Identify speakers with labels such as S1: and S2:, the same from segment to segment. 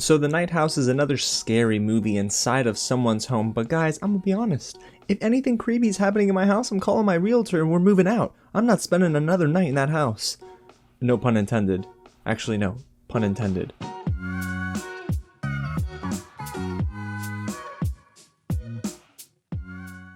S1: So The Night House is another scary movie inside of someone's home, but guys, I'm gonna be honest. If anything creepy is happening in my house, I'm calling my realtor and we're moving out. I'm not spending another night in that house. No pun intended. Actually, no. Pun intended.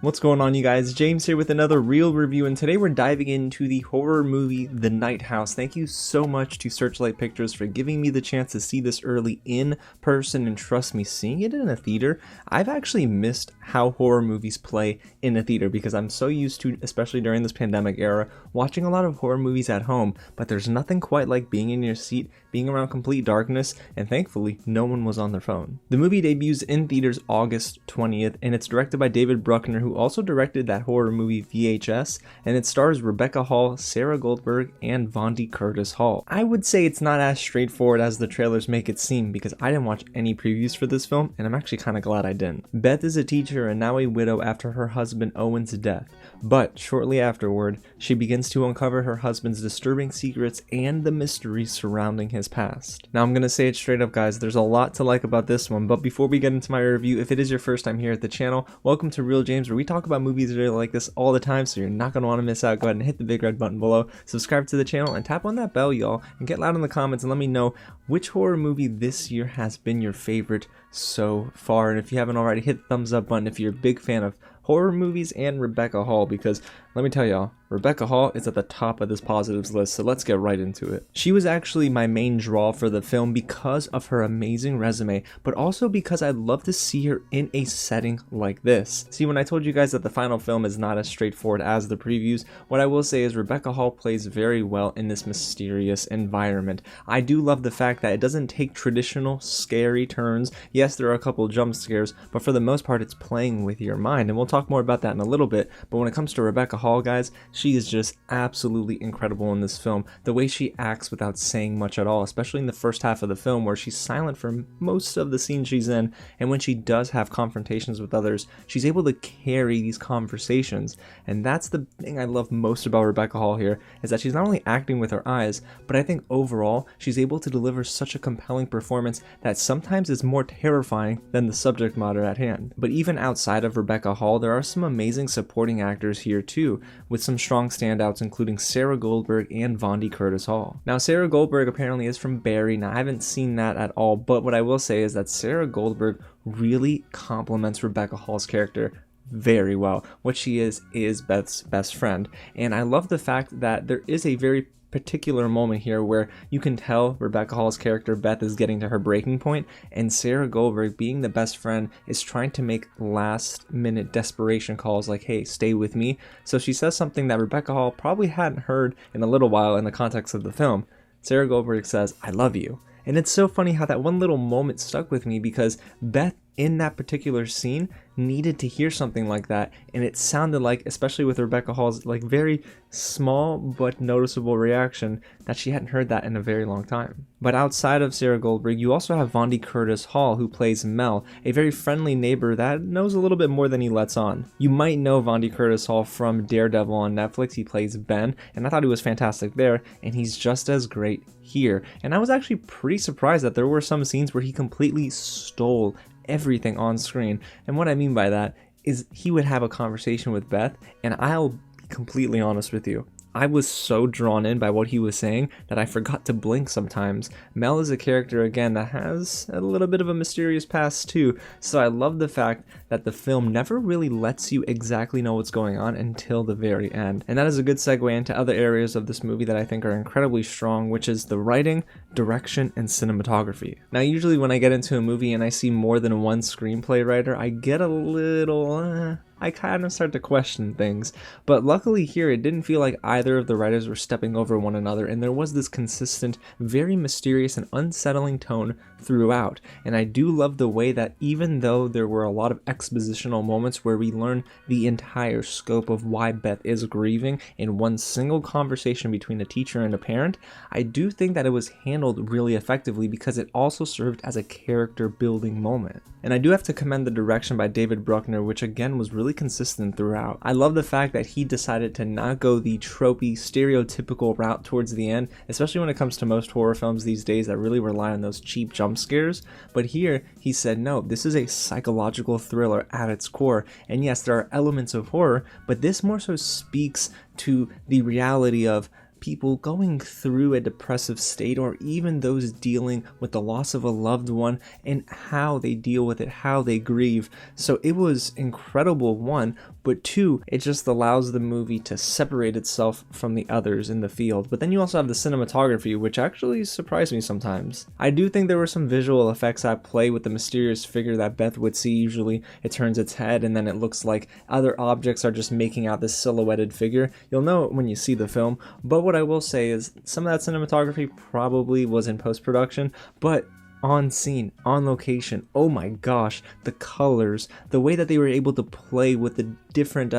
S1: What's going on, you guys? James here with another real review, and today we're diving into the horror movie The Night House. Thank you so much to Searchlight Pictures for giving me the chance to see this early in person, and trust me, seeing it in a theater, I've actually missed how horror movies play in a theater because I'm so used to, especially during this pandemic era, watching a lot of horror movies at home, but there's nothing quite like being in your seat, being around complete darkness, and thankfully, no one was on their phone. The movie debuts in theaters August 20th, and it's directed by David Bruckner, who also directed that horror movie VHS, and it stars Rebecca Hall, Sarah Goldberg, and Vondie Curtis Hall. I would say it's not as straightforward as the trailers make it seem because I didn't watch any previews for this film, and I'm actually kind of glad I didn't. Beth is a teacher and now a widow after her husband Owen's death, but shortly afterward, she begins to uncover her husband's disturbing secrets and the mysteries surrounding his past. Now I'm gonna say it straight up, guys, there's a lot to like about this one, but before we get into my review, if it is your first time here at the channel, welcome to Real James, where we talk about movies really like this all the time, so you're not going to want to miss out. Go ahead and hit the big red button below, subscribe to the channel, and tap on that bell, y'all, and get loud in the comments and let me know which horror movie this year has been your favorite so far. And if you haven't already, hit the thumbs up button if you're a big fan of horror movies and Rebecca Hall, because let me tell y'all, Rebecca Hall is at the top of this positives list, so let's get right into it. She was actually my main draw for the film because of her amazing resume, but also because I'd love to see her in a setting like this. See, when I told you guys that the final film is not as straightforward as the previews, what I will say is Rebecca Hall plays very well in this mysterious environment. I do love the fact that it doesn't take traditional scary turns. Yes, there are a couple jump scares, but for the most part, it's playing with your mind, and we'll talk more about that in a little bit. But when it comes to Rebecca Hall, guys, she is just absolutely incredible in this film. The way she acts without saying much at all, especially in the first half of the film where she's silent for most of the scene she's in, and when she does have confrontations with others, she's able to carry these conversations. And that's the thing I love most about Rebecca Hall here, is that she's not only acting with her eyes, but I think overall she's able to deliver such a compelling performance that sometimes is more terrifying than the subject matter at hand. But even outside of Rebecca Hall, there are some amazing supporting actors here too, with some strong standouts including Sarah Goldberg and Vondie Curtis Hall. Now, Sarah Goldberg apparently is from Barry. Now, I haven't seen that at all, but what I will say is that Sarah Goldberg really complements Rebecca Hall's character very well. What she is Beth's best friend, and I love the fact that there is a very particular moment here where you can tell Rebecca Hall's character Beth is getting to her breaking point, and Sarah Goldberg, being the best friend, is trying to make last minute desperation calls like, hey, stay with me. So she says something that Rebecca Hall probably hadn't heard in a little while in the context of the film. Sarah Goldberg says, I love you. And it's so funny how that one little moment stuck with me because Beth in that particular scene needed to hear something like that, and it sounded like, especially with Rebecca Hall's like very small but noticeable reaction, that she hadn't heard that in a very long time. But outside of Sarah Goldberg, you also have Vondie Curtis Hall, who plays Mel, a very friendly neighbor that knows a little bit more than he lets on. You might know Vondie Curtis Hall from Daredevil on Netflix. He plays Ben, and I thought he was fantastic there, and he's just as great here. And I was actually pretty surprised that there were some scenes where he completely stole everything on screen. And what I mean by that is he would have a conversation with Beth, and I'll be completely honest with you, I was so drawn in by what he was saying that I forgot to blink sometimes. Mel is a character, again, that has a little bit of a mysterious past too, so I love the fact that the film never really lets you exactly know what's going on until the very end. And that is a good segue into other areas of this movie that I think are incredibly strong, which is the writing, direction, and cinematography. Now, usually when I get into a movie and I see more than one screenplay writer, I get a little... I kind of start to question things, but luckily here it didn't feel like either of the writers were stepping over one another, and there was this consistent, very mysterious and unsettling tone throughout. And I do love the way that even though there were a lot of expositional moments where we learn the entire scope of why Beth is grieving in one single conversation between a teacher and a parent, I do think that it was handled really effectively because it also served as a character building moment. And I do have to commend the direction by David Bruckner, which again was really really consistent throughout. I love the fact that he decided to not go the tropey, stereotypical route towards the end, especially when it comes to most horror films these days that really rely on those cheap jump scares. But here, he said, no, this is a psychological thriller at its core. And yes, there are elements of horror, but this more so speaks to the reality of people going through a depressive state, or even those dealing with the loss of a loved one, and how they deal with it, how they grieve. So it was incredible, one, but two, it just allows the movie to separate itself from the others in the field. But then you also have the cinematography, which actually surprised me sometimes. I do think there were some visual effects at play with the mysterious figure that Beth would see. Usually it turns its head and then it looks like other objects are just making out this silhouetted figure. You'll know it when you see the film, but what I will say is some of that cinematography probably was in post-production, but on scene, on location, oh my gosh, the colors, the way that they were able to play with the different,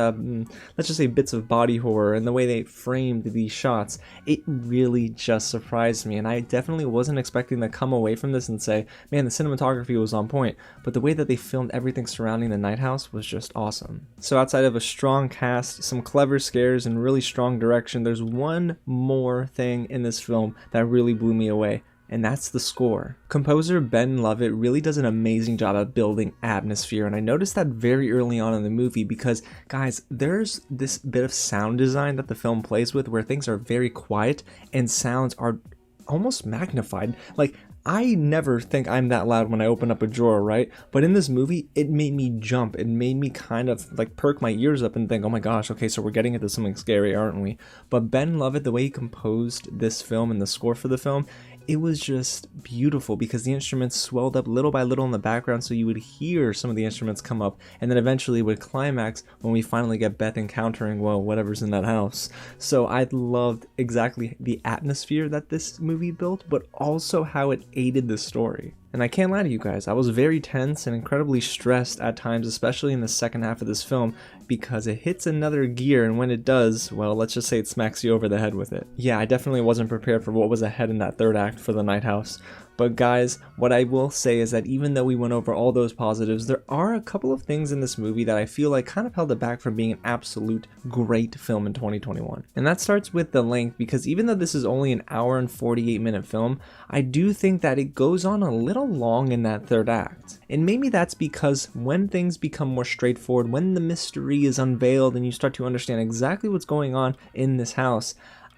S1: let's just say bits of body horror, and the way they framed these shots, it really just surprised me. And I definitely wasn't expecting to come away from this and say, man, the cinematography was on point, but the way that they filmed everything surrounding the night house was just awesome. So outside of a strong cast, some clever scares, and really strong direction, there's one more thing in this film that really blew me away, and that's the score. Composer Ben Lovett really does an amazing job at building atmosphere, and I noticed that very early on in the movie because, guys, there's this bit of sound design that the film plays with where things are very quiet and sounds are almost magnified. Like, I never think I'm that loud when I open up a drawer, right? But in this movie, it made me jump. It made me kind of like perk my ears up and think, oh my gosh, okay, so we're getting into something scary, aren't we? But Ben Lovett, the way he composed this film and the score for the film, it was just beautiful because the instruments swelled up little by little in the background, so you would hear some of the instruments come up, and then eventually would climax when we finally get Beth encountering, well, whatever's in that house. So I loved exactly the atmosphere that this movie built, but also how it aided the story. And I can't lie to you guys, I was very tense and incredibly stressed at times, especially in the second half of this film, because it hits another gear, and when it does, well, let's just say it smacks you over the head with it. Yeah, I definitely wasn't prepared for what was ahead in that third act for the Night House. But guys, what I will say is that even though we went over all those positives, there are a couple of things in this movie that I feel like kind of held it back from being an absolute great film in 2021. And that starts with the length, because even though this is only an hour and 48-minute film, I do think that it goes on a little long in that third act. And maybe that's because when things become more straightforward, when the mystery is unveiled and you start to understand exactly what's going on in this house,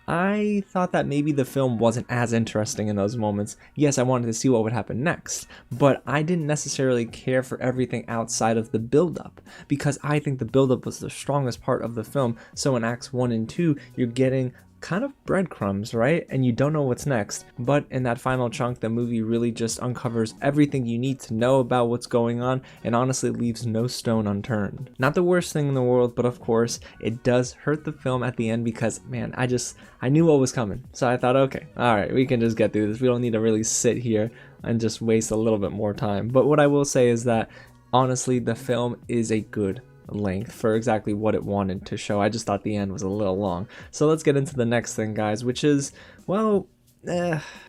S1: I thought that maybe the film wasn't as interesting in those moments. Yes, I wanted to see what would happen next, but I didn't necessarily care for everything outside of the build-up, because I think the build-up was the strongest part of the film. So in Acts 1 and 2, you're getting kind of breadcrumbs, right? And you don't know what's next. But in that final chunk, the movie really just uncovers everything you need to know about what's going on, and honestly leaves no stone unturned. Not the worst thing in the world, but of course, it does hurt the film at the end because, man, I knew what was coming. So I thought, okay, alright, we can just get through this. We don't need to really sit here and just waste a little bit more time. But what I will say is that, honestly, the film is a good length for exactly what it wanted to show. I just thought the end was a little long. So let's get into the next thing, guys, which is, well,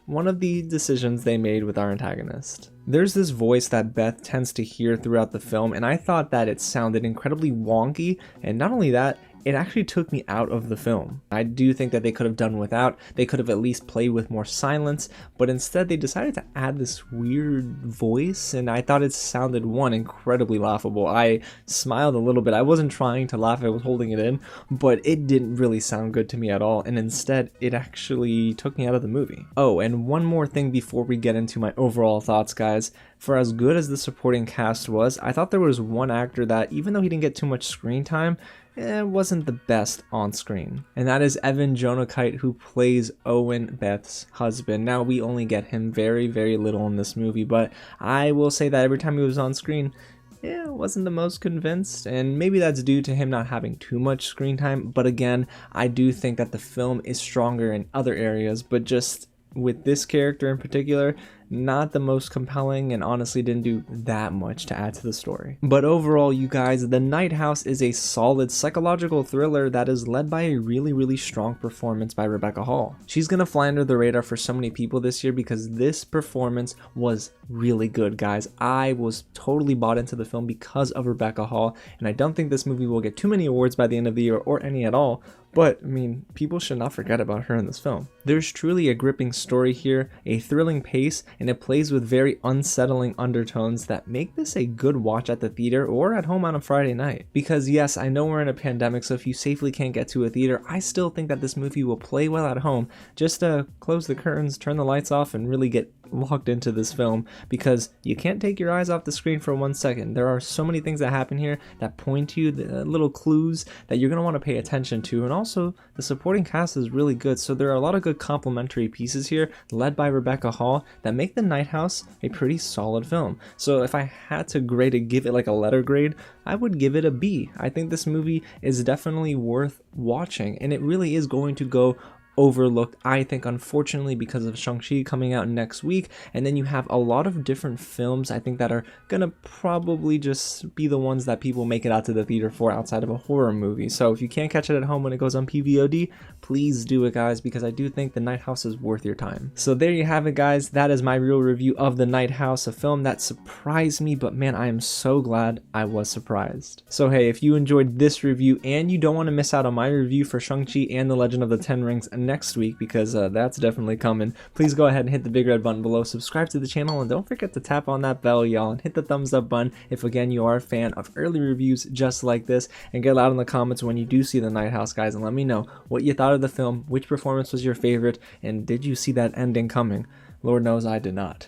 S1: one of the decisions they made with our antagonist. There's this voice that Beth tends to hear throughout the film, and I thought that it sounded incredibly wonky, and not only that, it actually took me out of the film. I do think that they could have done without. They could have at least played with more silence, but instead they decided to add this weird voice, and I thought it sounded, one, incredibly laughable. I smiled a little bit. I wasn't trying to laugh, I was holding it in, but it didn't really sound good to me at all, and instead it actually took me out of the movie. Oh, and one more thing before we get into my overall thoughts, guys. For as good as the supporting cast was, I thought there was one actor that, even though he didn't get too much screen time, wasn't the best on screen. And that is Evan Jonakite, who plays Owen, Beth's husband. Now, we only get him very, very little in this movie, but I will say that every time he was on screen, wasn't the most convinced, and maybe that's due to him not having too much screen time. But again, I do think that the film is stronger in other areas, but just with this character in particular, not the most compelling and honestly didn't do that much to add to the story. But overall, you guys, The Night House is a solid psychological thriller that is led by a really strong performance by Rebecca Hall. She's gonna fly under the radar for so many people this year because this performance was really good, guys. I was totally bought into the film because of Rebecca Hall, and I don't think this movie will get too many awards by the end of the year or any at all. But, I mean, people should not forget about her in this film. There's truly a gripping story here, a thrilling pace, and it plays with very unsettling undertones that make this a good watch at the theater or at home on a Friday night. Because yes, I know we're in a pandemic, so if you safely can't get to a theater, I still think that this movie will play well at home. Just close the curtains, turn the lights off, and really get locked into this film, because you can't take your eyes off the screen for 1 second. There are so many things that happen here that point to you, the little clues that you're going to want to pay attention to, and also the supporting cast is really good, so there are a lot of good complementary pieces here led by Rebecca Hall that make The Night House a pretty solid film. So if I had to grade it, give it like a letter grade, I would give it a B. I think this movie is definitely worth watching, and it really is going to go overlooked, I think, unfortunately, because of Shang-Chi coming out next week. And then you have a lot of different films, I think, that are gonna probably just be the ones that people make it out to the theater for outside of a horror movie. So if you can't catch it at home when it goes on PVOD, please do it, guys, because I do think The Night House is worth your time. So there you have it, guys. That is my real review of The Night House, a film that surprised me, but man, I am so glad I was surprised. So hey, if you enjoyed this review and you don't want to miss out on my review for Shang-Chi and The Legend of the Ten Rings next week, because that's definitely coming, please go ahead and hit the big red button below, subscribe to the channel, and don't forget to tap on that bell, y'all, and hit the thumbs up button if again you are a fan of early reviews just like this, and get loud in the comments when you do see The Night House, guys, and let me know what you thought of the film, which performance was your favorite, and did you see that ending coming? Lord knows I did not.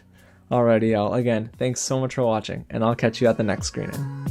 S1: Alrighty, y'all, again, thanks so much for watching, and I'll catch you at the next screening.